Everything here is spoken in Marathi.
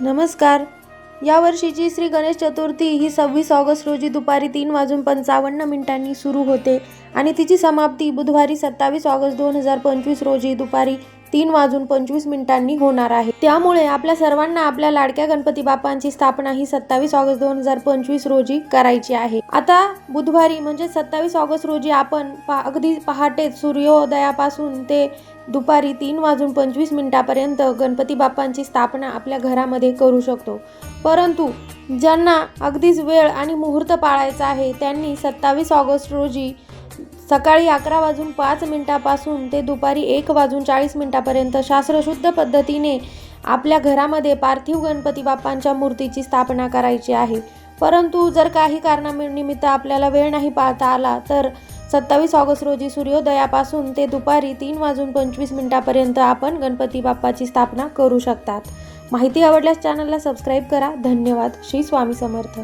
नमस्कार. यावर्षीची श्री गणेश चतुर्थी ही 26 ऑगस्ट रोजी दुपारी 3:55 सुरू होते आणि तिची समाप्ती बुधवारी 27 ऑगस्ट 2025 रोजी दुपारी 3:25 होणार आहे. त्यामुळे आपल्या सर्वांना आपल्या लाडक्या गणपती बाप्पांची स्थापना ही 27 ऑगस्ट 2025 रोजी करायची आहे. आता बुधवारी म्हणजे 27 ऑगस्ट रोजी आपण अगदी पहाटेच सूर्योदयापासून ते दुपारी 3:25 पर्यंत गणपती बाप्पांची स्थापना आपल्या घरामध्ये करू शकतो. परंतु ज्यांना अगदीच वेळ आणि मुहूर्त पाळायचा आहे त्यांनी 27 ऑगस्ट रोजी सकाळी 11:05 पासून ते दुपारी 1:40 पर्यंत शास्त्रशुद्ध पद्धतीने आपल्या घरामध्ये पार्थिव गणपती बाप्पांच्या मूर्तीची स्थापना करायची आहे. परंतु जर काही कारणानिमित्त आपल्याला वेळ नाही पाळता आला तर 27 ऑगस्ट रोजी सूर्योदयापासून ते दुपारी 3:25 पर्यंत आपण गणपती बाप्पाची स्थापना करू शकतात. माहिती आवडल्यास चॅनलला सबस्क्राईब करा. धन्यवाद. श्री स्वामी समर्थ.